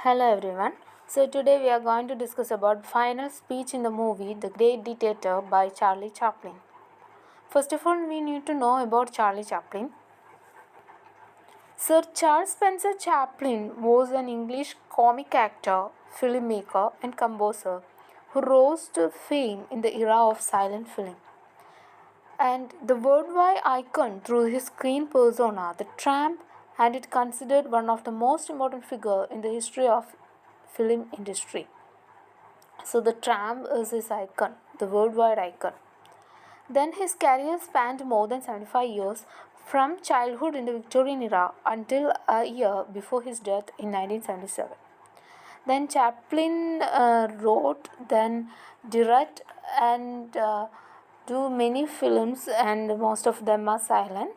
Hello everyone. So today we are going to discuss about final speech in the movie The Great Dictator by Charlie Chaplin. First of all, we need to know about Charlie Chaplin. Sir Charles Spencer Chaplin was an English comic actor, filmmaker and composer who rose to fame in the era of silent film and the worldwide icon through his screen persona, The Tramp, and it considered one of the most important figures in the history of film industry. So the Tramp is his icon, the worldwide icon. Then his career spanned more than 75 years, from childhood in the Victorian era until a year before his death in 1977. Then Chaplin wrote, then direct and do many films, and most of them are silent.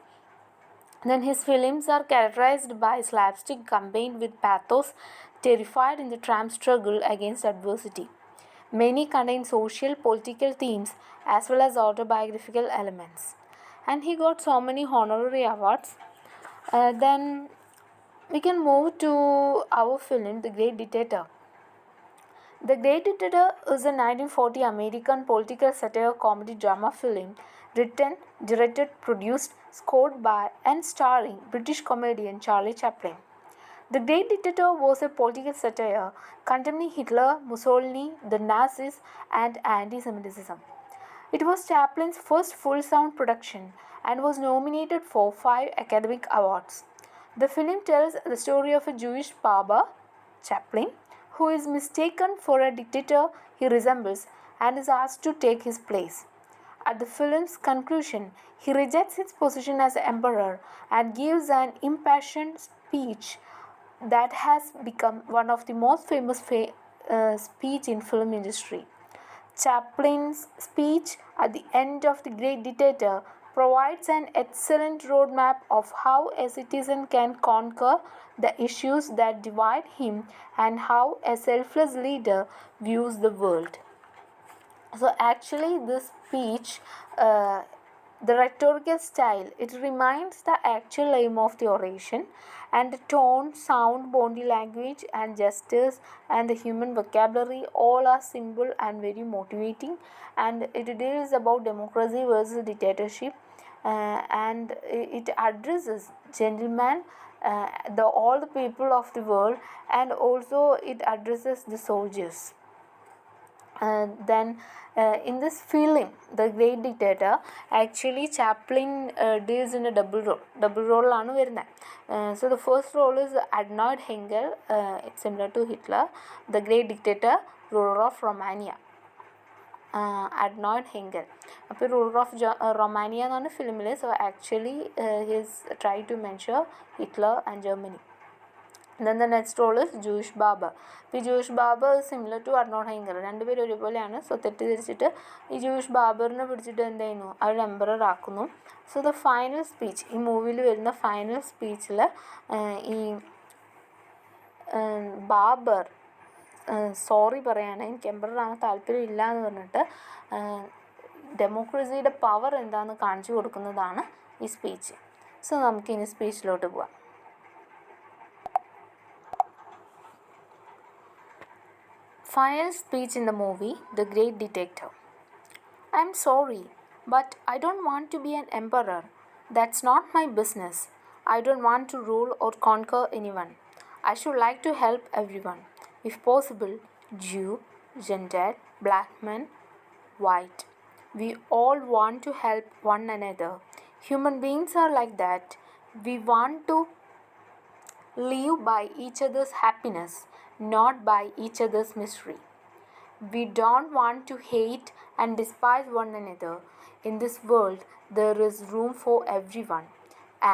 Then his films are characterized by slapstick combined with pathos, terrified in the tramp struggle against adversity. Many contain social, political themes as well as autobiographical elements. And he got so many honorary awards. Then we can move to our film, The Great Dictator. The Great Dictator is a 1940 American political satire comedy drama film written, directed, produced, scored by and starring British comedian Charlie Chaplin. The Great Dictator was a political satire condemning Hitler, Mussolini, the Nazis, and anti-Semitism. It was Chaplin's first full-sound production and was nominated for 5 Academy Awards. The film tells the story of a Jewish barber, Chaplin, who is mistaken for a dictator he resembles and is asked to take his place. At the film's conclusion, he rejects his position as emperor and gives an impassioned speech that has become one of the most famous speech in film industry. Chaplin's speech at the end of The Great Dictator provides an excellent roadmap of how a citizen can conquer the issues that divide him and how a selfless leader views the world. So actually this speech, the rhetorical style, it reminds the actual aim of the oration, and the tone, sound, body language and gestures and the human vocabulary all are simple and very motivating, and it deals about democracy versus dictatorship, and it addresses gentlemen, all the people of the world, and also it addresses the soldiers. Then in this film, The Great Dictator, actually Chaplin deals in a double role. Double role ആണ് വരുന്നത്. So the first role is Adnoid Hengel, it's similar to Hitler, the Great Dictator, ruler of Romania. Adnoid Hengel. അപ്പോൾ ruler of Romania എന്നാണ് ഫിലിമിൽ. So actually he's trying to mention Hitler and Germany. Then the next role is Jewish barber. ഈ Jewish barber similar to Arnold Hynkel, രണ്ടുപേരും ഒരുപോലെയാണ്. So തെറ്റിദ്ധരിച്ചിട്ട് ഈ Jewish ബാർബറിനെ പിടിച്ചിട്ട് എന്ത് ചെയ്യുന്നു, അവർ എംപറർ ആക്കുന്നു. സോ ദ ഫൈനൽ സ്പീച്ച്, ഈ മൂവിയിൽ വരുന്ന ഫൈനൽ സ്പീച്ചിൽ ഈ ബാർബർ സോറി പറയാണ്, എനിക്ക് എംപറർ ആകാൻ താല്പര്യം ഇല്ല എന്ന് പറഞ്ഞിട്ട് ഡെമോക്രസിയുടെ പവർ എന്താണെന്ന് കാണിച്ചു കൊടുക്കുന്നതാണ് ഈ സ്പീച്ച്. സോ നമുക്കിനി സ്പീച്ചിലോട്ട് പോവാം. Final speech in the movie The Great Dictator. I'm sorry, but I don't want to be an emperor. That's not my business. I don't want to rule or conquer anyone. I should like to help everyone. If possible, Jew, Gentile, black man, white. We all want to help one another. Human beings are like that. We want to live by each other's happiness, not by each other's misery. We don't want to hate and despise one another. In this world, there is room for everyone,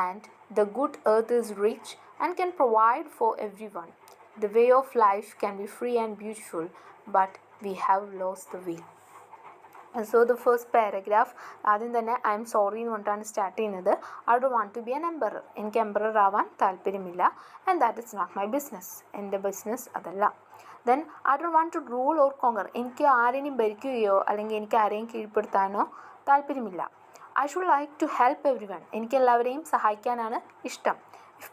and the good earth is rich and can provide for everyone. The way of life can be free and beautiful, but we have lost the way. So the first paragraph ആദ്യം തന്നെ I am sorry എന്ന് പറഞ്ഞിട്ടാണ് start ചെയ്യുന്നത്. I don't want to be an emperor, എനിക്ക് emperor ആവാൻ താല്പര്യമില്ല. And that is not my business, എൻ്റെ business അതല്ല. Then I don't want to rule or conquer, എനിക്ക് ആരെയും ഭരിക്കുകയോ അല്ലെങ്കിൽ എനിക്ക് ആരെയും കീഴ്പ്പെടുത്താനോ താല്പര്യമില്ല. I should like to help everyone, എനിക്ക് എല്ലാവരെയും സഹായിക്കാനാണ് ഇഷ്ടം. ഇഫ്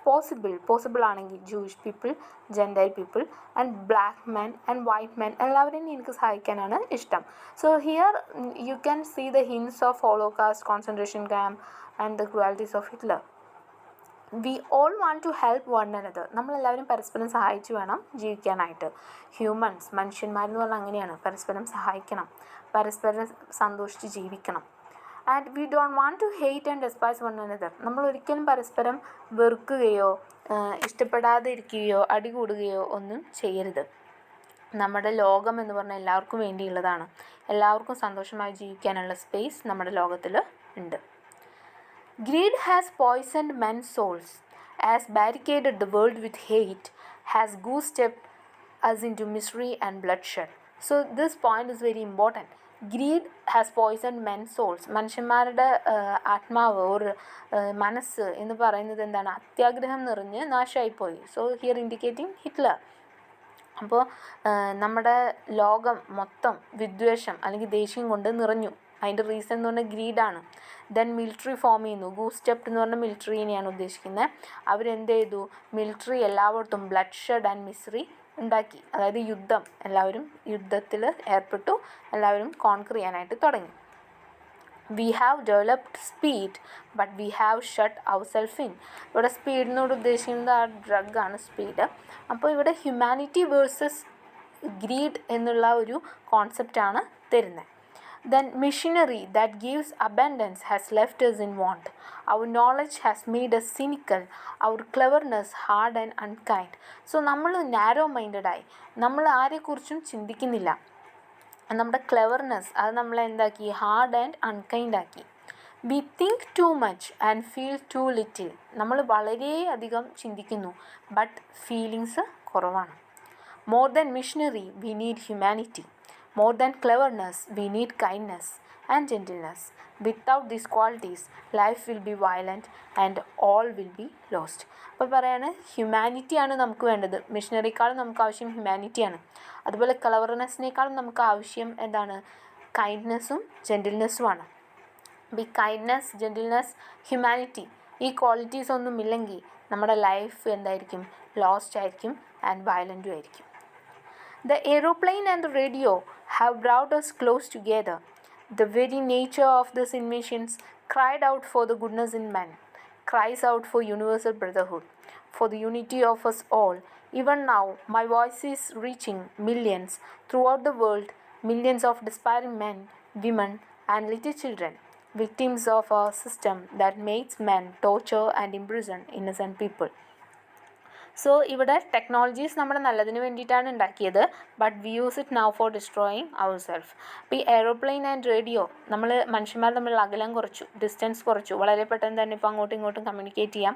പോസിബിൾ ആണെങ്കിൽ Jewish people, Gentile people and black men and white men എല്ലാവരെയും എനിക്ക് സഹായിക്കാനാണ് ഇഷ്ടം. So here you can see the hints of Holocaust, concentration camp and the cruelties of Hitler. We all want to help one another. നമ്മളെല്ലാവരും പരസ്പരം സഹായിച്ച് വേണം ജീവിക്കാനായിട്ട്. Humans, മനുഷ്യന്മാരെന്ന് പറഞ്ഞാൽ അങ്ങനെയാണ്, പരസ്പരം സഹായിക്കണം, പരസ്പരം സന്തോഷിച്ച് ജീവിക്കണം. And we don't want to hate and despise one another. നമ്മൾ ഒരിക്കലും പരസ്പരം വെറുക്കുകയോ ഇഷ്ടപ്പെടാതെ ഇരിക്കുകയോ അടികൂടുകയോ ഒന്നും ചെയ്യരുത്. നമ്മുടെ ലോകം എന്ന് പറഞ്ഞാൽ എല്ലാവർക്കും വേണ്ടിയുള്ളതാണ്. എല്ലാവർക്കും സന്തോഷമായി ജീവിക്കാനുള്ള സ്പേസ് നമ്മുടെ ലോകത്തിൽ ഉണ്ട്. Greed has poisoned men's souls, has barricaded the world with hate, has goose-stepped us into misery and bloodshed. So this point is very important. Greed has poisoned men's souls. മനുഷ്യന്മാരുടെ ആത്മാവ് ഒരു മനസ്സ് എന്ന് പറയുന്നത് എന്താണ്? അത്യാഗ്രഹം നിറഞ്ഞ് നാശമായിപ്പോയി. So here indicating Hitler. അപ്പോൾ നമ്മുടെ ലോകം മൊത്തം വിദ്വേഷം അല്ലെങ്കിൽ ദേഷ്യം കൊണ്ട് നിറഞ്ഞു. അതിൻ്റെ റീസൺ എന്ന് പറഞ്ഞാൽ ഗ്രീഡാണ്. ദെൻ മിലിറ്ററി ഫോം ചെയ്യുന്നു. ഗൂസ് സ്റ്റെപ്ഡ് എന്ന് പറഞ്ഞാൽ മിലിറ്ററിനെയാണ് ഉദ്ദേശിക്കുന്നത്. അവരെന്ത് ചെയ്തു? മിലിറ്ററി എല്ലായിടത്തും ബ്ലഡ് ഷെഡ് ആൻഡ് മിസറി ഉണ്ടാക്കി. അതായത് യുദ്ധം, എല്ലാവരും യുദ്ധത്തിൽ ഏർപ്പെട്ടു, എല്ലാവരും കോൺക്വർ ചെയ്യാനായിട്ട് തുടങ്ങി. We have developed speed but we have shut our self in. ഇവിടെ സ്പീഡിനോട് ഉദ്ദേശിക്കുന്നത് ആ ഡ്രഗാണ് സ്പീഡ്. അപ്പോൾ ഇവിടെ ഹ്യൂമാനിറ്റി വേഴ്സസ് ഗ്രീഡ് എന്നുള്ള ഒരു കോൺസെപ്റ്റാണ് തരുന്നത്. Then machinery that gives abundance has left us in want. Our knowledge has made us cynical, our cleverness hard and unkind. So നമ്മൾ നാരോ മൈൻഡഡായി, നമ്മൾ ആരെക്കുറിച്ചും ചിന്തിക്കുന്നില്ല. നമ്മുടെ ക്ലെവർനെസ് അത് നമ്മളെ എന്താക്കി? ഹാർഡ് ആൻഡ് അൺകൈൻഡ് ആക്കി. We think too much and feel too little. നമ്മൾ വളരെയധികം ചിന്തിക്കുന്നു, ബട്ട് ഫീലിങ്സ് കുറവാണ്. More than machinery we need humanity. More than cleverness, we need kindness and gentleness. Without these qualities, life will be violent and all will be lost. അപ്പോൾ പറയാണ് ഹ്യൂമാനിറ്റിയാണ് നമുക്ക് വേണ്ടത്. മിഷനറിക്കാളും നമുക്ക് ആവശ്യം ഹ്യൂമാനിറ്റിയാണ്. അതുപോലെ ക്ലവർനെസ്സിനേക്കാളും നമുക്ക് ആവശ്യം എന്താണ്? കൈൻഡ്നെസ്സും ജെൻറ്റിൽനെസ്സുമാണ്. ഈ കൈൻഡ്നെസ്, ജെൻറ്റിൽനെസ്, ഹ്യൂമാനിറ്റി ഈ ക്വാളിറ്റീസ് ഒന്നും ഇല്ലെങ്കിൽ നമ്മുടെ ലൈഫ് എന്തായിരിക്കും? ലോസ്റ്റ് ആയിരിക്കും ആൻഡ് വയലൻറ്റും ആയിരിക്കും. The aeroplane and the radio have brought us close together. The very nature of these inventions cried out for the goodness in man, cries out for universal brotherhood, for the unity of us all. Even now, my voice is reaching millions throughout the world, millions of despairing men, women, and little children, victims of a system that makes men torture and imprison innocent people. So ഇവിടെ technologies നമ്മുടെ നല്ലതിന് വേണ്ടിയിട്ടാണ് ഉണ്ടാക്കിയത്, but we use it now for destroying our self. അപ്പോൾ ഈ aeroplane and radio നമ്മൾ മനുഷ്യന്മാർ തമ്മിലുള്ള അകലം കുറച്ചു, ഡിസ്റ്റൻസ് കുറച്ചു. വളരെ പെട്ടെന്ന് തന്നെ ഇപ്പോൾ അങ്ങോട്ടും ഇങ്ങോട്ടും കമ്മ്യൂണിക്കേറ്റ് ചെയ്യാം,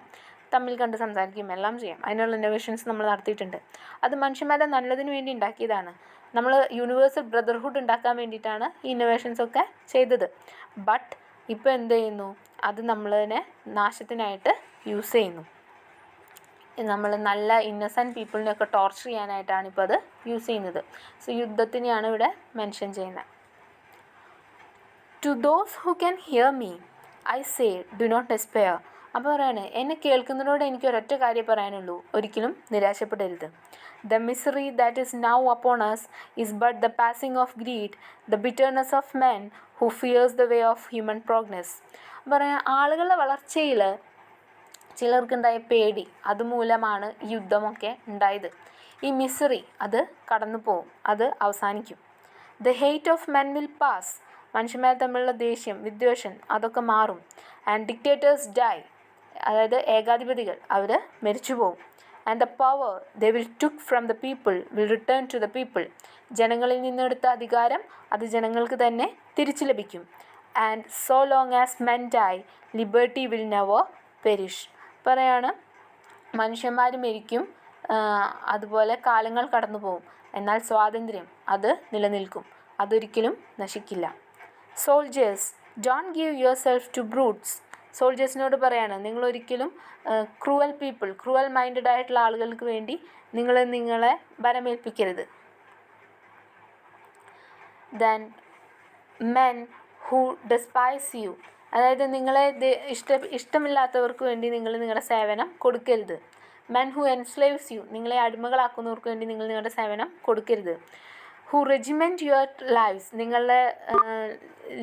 തമ്മിൽ കണ്ട് സംസാരിക്കുകയും എല്ലാം ചെയ്യാം. അതിനുള്ള ഇന്നോവേഷൻസ് നമ്മൾ നടത്തിയിട്ടുണ്ട്. അത് മനുഷ്യന്മാരുടെ നല്ലതിന് വേണ്ടി ഉണ്ടാക്കിയതാണ്. നമ്മൾ യൂണിവേഴ്സൽ ബ്രദർഹുഡ് ഉണ്ടാക്കാൻ വേണ്ടിയിട്ടാണ് ഈ ഇന്നോവേഷൻസൊക്കെ ചെയ്തത്. ബട്ട് ഇപ്പോൾ എന്ത് ചെയ്യുന്നു? അത് നമ്മളതിനെ നാശത്തിനായിട്ട് യൂസ് ചെയ്യുന്നു. നമ്മൾ നല്ല ഇന്നസെൻറ്റ് പീപ്പിളിനെയൊക്കെ ടോർച്ചർ ചെയ്യാനായിട്ടാണ് ഇപ്പോൾ അത് യൂസ് ചെയ്യുന്നത്. സോ യുദ്ധത്തിനെയാണ് ഇവിടെ മെൻഷൻ ചെയ്യുന്നത്. To those who can hear me I say do not despair. അപ്പോൾ പറയാണ്, എന്നെ കേൾക്കുന്നതിനോട് എനിക്ക് ഒരൊറ്റ കാര്യം പറയാനുള്ളൂ, ഒരിക്കലും നിരാശപ്പെടരുത്. The misery that is now upon us is but the passing of greed, the bitterness of men who fears the way of human progress. പറയാൻ ആളുകളുടെ വളർച്ചയിൽ ചിലർക്കുണ്ടായ പേടി, അതുമൂലമാണ് ഈ യുദ്ധമൊക്കെ ഉണ്ടായത്. ഈ മിസറി അത് കടന്നു പോവും, അത് അവസാനിക്കും. The hate of men will pass. മനുഷ്യന്മാർ തമ്മിലുള്ള ദേഷ്യം, വിദ്വേഷം അതൊക്കെ മാറും. And dictators die. അതായത് ഏകാധിപതികൾ അവർ മരിച്ചു പോവും. And the power they will took from the people will return to the people. ജനങ്ങളിൽ നിന്നെടുത്ത അധികാരം അത് ജനങ്ങൾക്ക് തന്നെ തിരിച്ചു ലഭിക്കും. And so long as men die liberty will never perish. പറയാണ്, മനുഷ്യന്മാർ മരിക്കും, അതുപോലെ കാലങ്ങൾ കടന്നു പോകും, എന്നാൽ സ്വാതന്ത്ര്യം അത് നിലനിൽക്കും, അതൊരിക്കലും നശിക്കില്ല. Soldiers don't give your self to brutes. സോൾജേഴ്സിനോട് പറയാണ്, നിങ്ങളൊരിക്കലും ക്രൂവൽ പീപ്പിൾ, ക്രൂവൽ മൈൻഡഡ് ആയിട്ടുള്ള ആളുകൾക്ക് വേണ്ടി നിങ്ങളെ ബലമേൽപ്പിക്കരുത്. Then men who despise you അതായത് നിങ്ങളെ ഇഷ്ടമില്ലാത്തവർക്ക് വേണ്ടി നിങ്ങൾ നിങ്ങളുടെ സേവനം കൊടുക്കരുത്. മെൻ ഹു എൻസ്ലേവ്സ് യു, നിങ്ങളെ അടിമകളാക്കുന്നവർക്ക് വേണ്ടി നിങ്ങൾ നിങ്ങളുടെ സേവനം കൊടുക്കരുത്. ഹു റെജിമെൻറ്റ് യുവർ ലൈഫ്സ്, നിങ്ങളുടെ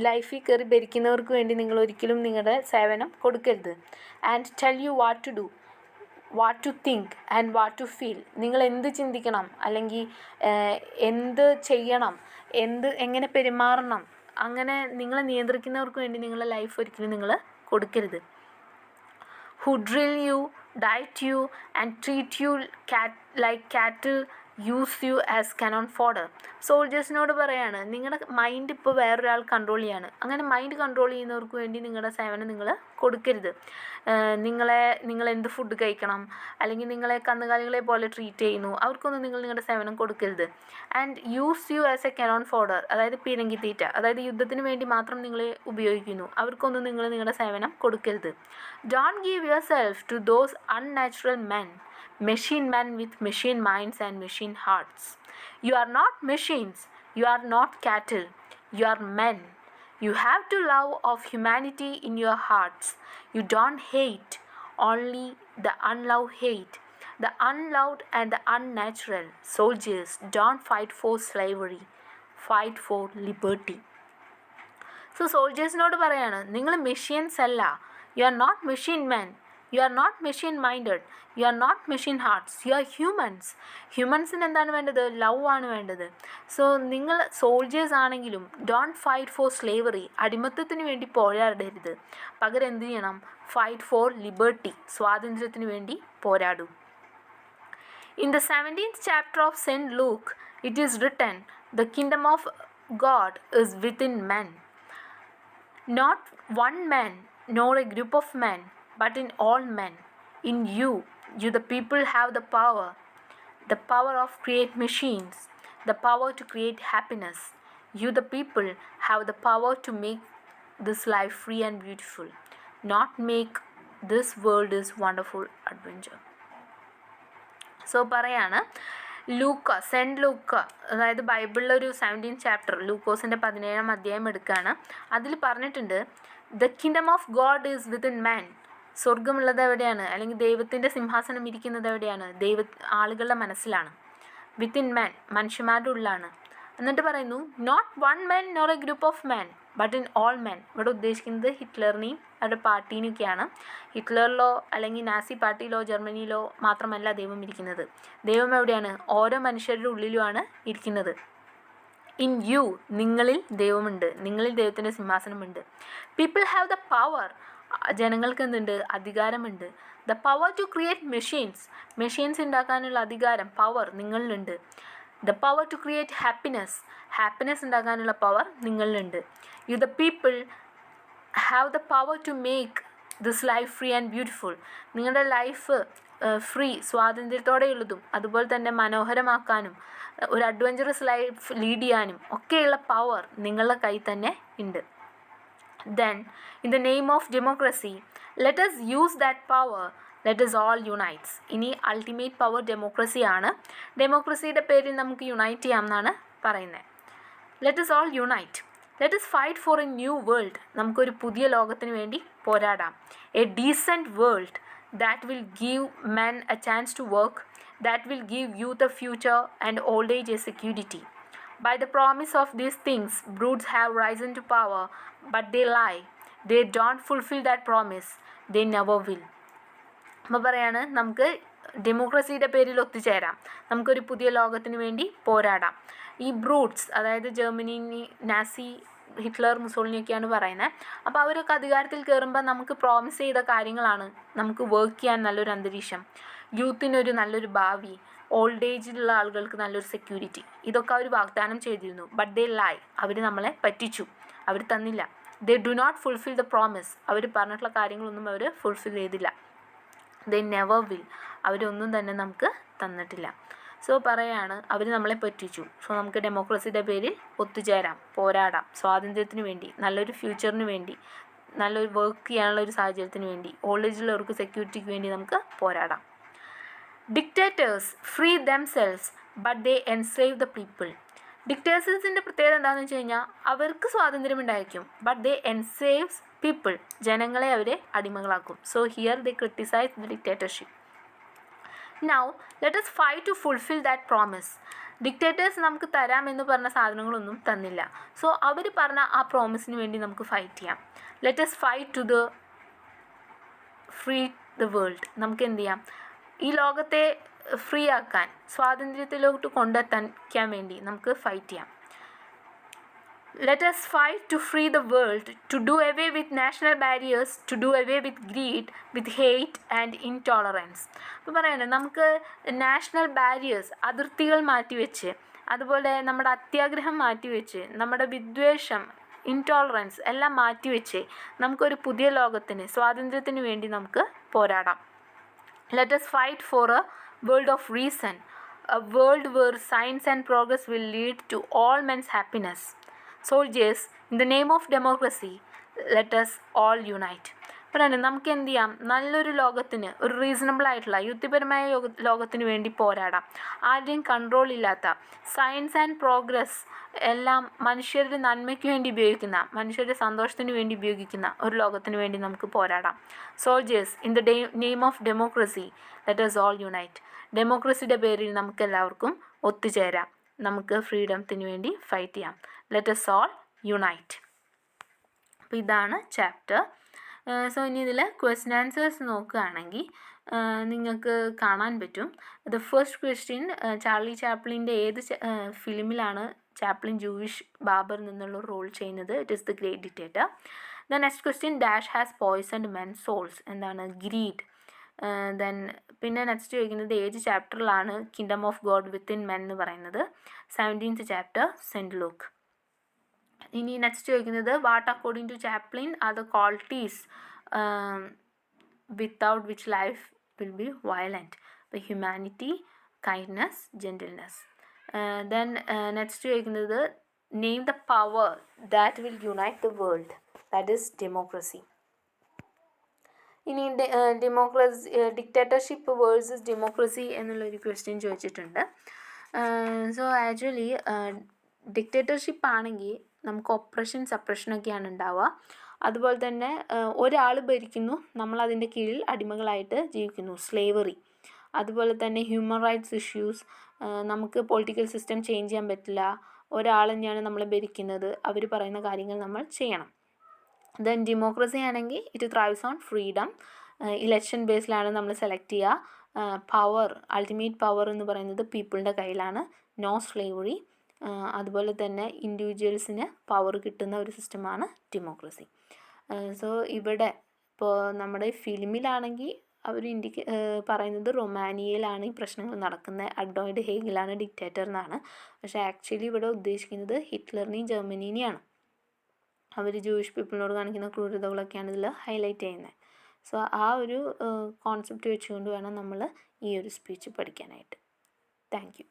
ലൈഫിൽ കയറി ഭരിക്കുന്നവർക്ക് വേണ്ടി നിങ്ങൾ ഒരിക്കലും നിങ്ങളുടെ സേവനം കൊടുക്കരുത്. And tell you what to do, what to think and what to feel, നിങ്ങൾ എന്ത് ചിന്തിക്കണം അല്ലെങ്കിൽ എന്ത് ചെയ്യണം, എങ്ങനെ പെരുമാറണം, അങ്ങനെ നിങ്ങളെ നിയന്ത്രിക്കുന്നവർക്ക് വേണ്ടി നിങ്ങളുടെ ലൈഫ് ഒരിക്കലും നിങ്ങൾ കൊടുക്കരുത്. Who drill you, diet you and treat you like cattle, use you as cannon fodder. സോൾജേഴ്സിനോട് പറയാണ്, നിങ്ങളുടെ മൈൻഡ് ഇപ്പോൾ വേറൊരാൾ കൺട്രോൾ ചെയ്യാണ്. അങ്ങനെ മൈൻഡ് കൺട്രോൾ ചെയ്യുന്നവർക്ക് വേണ്ടി നിങ്ങളുടെ സേവനം നിങ്ങൾ കൊടുക്കരുത്. നിങ്ങൾ എന്ത് ഫുഡ് കഴിക്കണം, അല്ലെങ്കിൽ നിങ്ങളെ കന്നുകാലികളെ പോലെ ട്രീറ്റ് ചെയ്യുന്നു, അവർക്കൊന്നും നിങ്ങൾ നിങ്ങളുടെ സേവനം കൊടുക്കരുത്. And use you as a cannon fodder, അതായത് പീരങ്കി തീറ്റ, അതായത് യുദ്ധത്തിന് വേണ്ടി മാത്രം നിങ്ങളെ ഉപയോഗിക്കുന്നു, അവർക്കൊന്നും നിങ്ങൾ നിങ്ങളുടെ സേവനം കൊടുക്കരുത്. Don't give your self to those unnatural men, machine men with machine minds and machine hearts. You are not machines, you are not cattle, you are men. You have to love of humanity in your hearts. You don't hate, only the unloved hate. The unloved and the unnatural soldiers don't fight for slavery, fight for liberty. So സോൾജേഴ്സിനോട് പറയാണ്, നിങ്ങൾ machines അല്ല, you are not machine men, you are not machine minded, you are not machine hearts, you are humans. ഹ്യൂമൻസിന് എന്താണ് വേണ്ടത്? Love ആണ് വേണ്ടത്. So നിങ്ങൾ സോൾജേഴ്സ് ആണെങ്കിലും ഡോണ്ട് ഫൈറ്റ് ഫോർ സ്ലേവറി, അടിമത്തത്തിന് വേണ്ടി പോരാടരുത്. പകരം എന്ത് ചെയ്യണം? ഫൈറ്റ് ഫോർ ലിബർട്ടി, സ്വാതന്ത്ര്യത്തിന് വേണ്ടി പോരാടൂ. In the 17th chapter of St. Luke, it is written, the kingdom of God is within men. Not one man, nor a group of men, but in all men. In you the people have the power of create machines, the power to create happiness. You the people have the power to make this life free and beautiful, not make this world is wonderful adventure. So പറയാണ്, cent ലൂക്ക, അതായത് ബൈബിളിലെ ഒരു 17th chapter, ലൂക്കോസിൻ്റെ 17ാം അധ്യായം എടുക്കുകയാണ്. അതിൽ പറഞ്ഞിട്ടുണ്ട്, the kingdom of God is within man. സ്വർഗമുള്ളത് എവിടെയാണ്, അല്ലെങ്കിൽ ദൈവത്തിൻ്റെ സിംഹാസനം ഇരിക്കുന്നത് എവിടെയാണ്? ആളുകളുടെ മനസ്സിലാണ്. വിത്തിൻ മാൻ, മനുഷ്യന്മാരുടെ ഉള്ളിലാണ്. എന്നിട്ട് പറയുന്നു, not one man nor a group of man but in all man. ഇവിടെ ഉദ്ദേശിക്കുന്നത് ഹിറ്റ്ലറിനെയും അവരുടെ പാർട്ടീനെയൊക്കെയാണ്. ഹിറ്റ്ലറിലോ അല്ലെങ്കിൽ നാസി പാർട്ടിയിലോ ജർമ്മനിയിലോ മാത്രമല്ല ദൈവം ഇരിക്കുന്നത്. ദൈവം എവിടെയാണ്? ഓരോ മനുഷ്യരുടെ ഉള്ളിലുമാണ് ഇരിക്കുന്നത്. ഇൻ യു, നിങ്ങളിൽ ദൈവമുണ്ട്, നിങ്ങളിൽ ദൈവത്തിൻ്റെ സിംഹാസനമുണ്ട്. പീപ്പിൾ ഹാവ് ദ പവർ, ജനങ്ങൾക്ക് എന്തുണ്ട്? അധികാരമുണ്ട്. The power to create machines ഉണ്ടാക്കാനുള്ള അധികാരം, പവർ നിങ്ങളിലുണ്ട്. The power to create happiness ഉണ്ടാക്കാനുള്ള പവർ നിങ്ങളിലുണ്ട്. You the people have the power to make this life free and beautiful. നിങ്ങളുടെ ലൈഫ് ഫ്രീ, സ്വാതന്ത്ര്യത്തോടെയുള്ളതും അതുപോലെ തന്നെ മനോഹരമാക്കാനും ഒരു അഡ്വഞ്ചറസ് ലൈഫ് ലീഡ് ചെയ്യാനും ഒക്കെയുള്ള പവർ നിങ്ങളുടെ കയ്യിൽ തന്നെ ഉണ്ട്. Then, in the name of democracy, let us use that power. Let us all unite. ഇനി അൾട്ടിമേറ്റ് പവർ ഡെമോക്രസി ആണ്. ഡെമോക്രസിയുടെ പേരിൽ നമുക്ക് യുണൈറ്റ് ചെയ്യാം എന്നാണ് പറയുന്നത്. Let us all unite. Let us fight for a new world. നമുക്കൊരു പുതിയ ലോകത്തിന് വേണ്ടി പോരാടാം. A decent world that will give men a chance to work, that will give youth a future and old age a security. By the promise of these things, brutes have risen to power, but they lie. They don't fulfill that promise. They never will. അപ്പോൾ പറയാണ്, നമുക്ക് ഡെമോക്രസിയുടെ പേരിൽ ഒത്തുചേരാം, നമുക്കൊരു പുതിയ ലോകത്തിന് വേണ്ടി പോരാടാം. ഈ ബ്രൂട്ട്സ്, അതായത് ജർമ്മനി, നാസി, ഹിറ്റ്ലർ, മുസോളിനിയൊക്കെയാണ് പറയുന്നത്. അപ്പോൾ അവരൊക്കെ അധികാരത്തിൽ കയറുമ്പോൾ നമുക്ക് പ്രോമിസ് ചെയ്ത കാര്യങ്ങളാണ്, നമുക്ക് വർക്ക് ചെയ്യാൻ നല്ലൊരു അന്തരീക്ഷം, യൂത്തിനൊരു നല്ലൊരു ഭാവി, ഓൾഡ് ഏജിലുള്ള ആളുകൾക്ക് നല്ലൊരു സെക്യൂരിറ്റി, ഇതൊക്കെ അവർ വാഗ്ദാനം ചെയ്തിരുന്നു. ബട്ട് ദേ ലൈ, അവർ നമ്മളെ പറ്റിച്ചു, അവർ തന്നില്ല. They do not fulfil the promise, അവർ പറഞ്ഞിട്ടുള്ള കാര്യങ്ങളൊന്നും അവർ ഫുൾഫിൽ ചെയ്തില്ല. ദേ നെവർ വിൽ, അവരൊന്നും തന്നെ നമുക്ക് തന്നിട്ടില്ല. സോ പറയാണ്, അവർ നമ്മളെ പറ്റിച്ചു. സോ നമുക്ക് ഡെമോക്രസിയുടെ പേരിൽ ഒത്തുചേരാം, പോരാടാം, സ്വാതന്ത്ര്യത്തിന് വേണ്ടി, നല്ലൊരു ഫ്യൂച്ചറിന് വേണ്ടി, നല്ലൊരു വർക്ക് ചെയ്യാനുള്ള ഒരു സാഹചര്യത്തിന് വേണ്ടി, ഓൾഡ് ഏജിലുള്ളവർക്ക് സെക്യൂരിറ്റിക്ക് വേണ്ടി നമുക്ക് പോരാടാം. Dictators free themselves but they enslave the people. ഡിക്റ്റേറ്റേഴ്സിൻ്റെ പ്രത്യേകത എന്താണെന്ന് വെച്ച് കഴിഞ്ഞാൽ അവർക്ക് സ്വാതന്ത്ര്യം ഉണ്ടായിരിക്കും, ബട്ട് ദേ എൻസേവ്സ് people. ജനങ്ങളെ അവരെ അടിമകളാക്കും. So here they criticize the dictatorship. Now let us fight to fulfill that promise. Dictators നമുക്ക് തരാമെന്ന് പറഞ്ഞ സാധനങ്ങളൊന്നും തന്നില്ല. സോ അവർ പറഞ്ഞ ആ പ്രോമിസിന് വേണ്ടി നമുക്ക് ഫൈറ്റ് ചെയ്യാം. Let us fight to the free the world. നമുക്ക് എന്ത് ചെയ്യാം, ഈ ലോകത്തെ ഫ്രീ ആക്കാൻ, സ്വാതന്ത്ര്യത്തിലോട്ട് കൊണ്ടെത്താൻ വേണ്ടി നമുക്ക് ഫൈറ്റ് ചെയ്യാം. Let us fight to free the world, to do away with national barriers, to do away with greed, with hate and intolerance. അപ്പോൾ പറയണേ നമുക്ക് നാഷണൽ ബാരിയേഴ്സ്, അതിർത്തികൾ മാറ്റിവെച്ച്, അതുപോലെ നമ്മുടെ അത്യാഗ്രഹം മാറ്റിവെച്ച്, നമ്മുടെ വിദ്വേഷം, ഇൻടോളറൻസ് എല്ലാം മാറ്റിവെച്ച് നമുക്കൊരു പുതിയ ലോകത്തിന്, സ്വാതന്ത്ര്യത്തിന് വേണ്ടി നമുക്ക് പോരാടാം. Let us fight for a world of reason, a world where science and progress will lead to all men's happiness. Soldiers, in the name of democracy, let us all unite. പറയണേ നമുക്ക് എന്ത് ചെയ്യാം, നല്ലൊരു ലോകത്തിന്, ഒരു റീസണബിൾ ആയിട്ടുള്ള യുക്തിപരമായ ലോകത്തിന് വേണ്ടി പോരാടാം. ആരുടെയും കൺട്രോൾ ഇല്ലാത്ത, സയൻസ് ആൻഡ് പ്രോഗ്രസ് എല്ലാം മനുഷ്യരുടെ നന്മയ്ക്ക് വേണ്ടി ഉപയോഗിക്കുന്ന, മനുഷ്യരുടെ സന്തോഷത്തിന് വേണ്ടി ഉപയോഗിക്കുന്ന ഒരു ലോകത്തിന് വേണ്ടി നമുക്ക് പോരാടാം. Soldiers, in the name of democracy, let us all unite. ഡെമോക്രസിയുടെ പേരിൽ നമുക്ക് എല്ലാവർക്കും ഒത്തുചേരാം. നമുക്ക് ഫ്രീഡത്തിന് വേണ്ടി ഫൈറ്റ് ചെയ്യാം. Let us all unite. അപ്പോൾ ഇതാണ് ചാപ്റ്റർ. സോ ഇനി ഇതിൽ ക്വസ്റ്റ്യൻ ആൻസേഴ്സ് നോക്കുകയാണെങ്കിൽ നിങ്ങൾക്ക് കാണാൻ പറ്റും. ദ ഫസ്റ്റ് ക്വസ്റ്റ്യൻ, ചാർലി ചാപ്ലിൻ്റെ ഏത് ഫിലിമിലാണ് ചാപ്ലിൻ ജൂയിഷ് ബാബർ നിന്നുള്ള റോൾ ചെയ്യുന്നത്? It is the great dictator. The next question, dash has poisoned men souls. എന്താണ്? ഗ്രീഡ്. ദെൻ പിന്നെ നെക്സ്റ്റ് ചോദിക്കുന്നത് ഏത് ചാപ്റ്ററിലാണ് kingdom of God within men എന്ന് പറയുന്നത്? 17th chapter, saint Luke. ഇനി നെക്സ്റ്റ് ചോദിക്കുന്നത് what according to Chaplin are the qualities without which life will be violent? അപ്പോൾ humanity, kindness, gentleness. Then next ചോദിക്കുന്നത് name the power that will unite the world, that is democracy. ഇനി dictatorship versus democracy എന്നുള്ളൊരു question ചോദിച്ചിട്ടുണ്ട്. So actually dictatorship ആണെങ്കിൽ നമുക്ക് oppression സപ്രഷനൊക്കെയാണ് ഉണ്ടാവുക. അതുപോലെ തന്നെ ഒരാൾ ഭരിക്കുന്നു, നമ്മളതിൻ്റെ കീഴിൽ അടിമകളായിട്ട് ജീവിക്കുന്നു, സ്ലേവറി. അതുപോലെ തന്നെ ഹ്യൂമൻ റൈറ്റ്സ് ഇഷ്യൂസ്, നമുക്ക് പൊളിറ്റിക്കൽ സിസ്റ്റം ചേഞ്ച് ചെയ്യാൻ പറ്റില്ല, ഒരാൾ തന്നെയാണ് നമ്മളെ ഭരിക്കുന്നത്, അവർ പറയുന്ന കാര്യങ്ങൾ നമ്മൾ ചെയ്യണം. ദെൻ ഡെമോക്രസി ആണെങ്കിൽ it thrives on freedom, election ബേസിലാണ് നമ്മൾ സെലക്ട് ചെയ്യുക. പവർ, അൾട്ടിമേറ്റ് പവർ എന്ന് പറയുന്നത് പീപ്പിളിൻ്റെ കയ്യിലാണ്, നോ സ്ലേവറി. അതുപോലെ തന്നെ ഇൻഡിവിജ്വൽസിന് പവർ കിട്ടുന്ന ഒരു സിസ്റ്റമാണ് ഡെമോക്രസി. സോ ഇവിടെ ഇപ്പോൾ നമ്മുടെ ഫിലിമിലാണെങ്കിൽ അവർ പറയുന്നത് റൊമാനിയയിലാണ് ഈ പ്രശ്നങ്ങൾ നടക്കുന്നത്, അഡോൾഡ് ഹേഗിലാണ് ഡിക്റ്റേറ്റർ എന്നാണ്. പക്ഷേ ആക്ച്വലി ഇവിടെ ഉദ്ദേശിക്കുന്നത് ഹിറ്റ്ലറിനെയും ജർമ്മനീനെയാണ്. അവർ ജൂയിഷ് പീപ്പിളിനോട് കാണിക്കുന്ന ക്രൂരതകളൊക്കെയാണ് ഇതിൽ ഹൈലൈറ്റ് ചെയ്യുന്നത്. സോ ആ ഒരു കോൺസെപ്റ്റ് വെച്ചുകൊണ്ട് വേണം നമ്മൾ ഈ ഒരു സ്പീച്ച് പഠിക്കാനായിട്ട്. Thank you.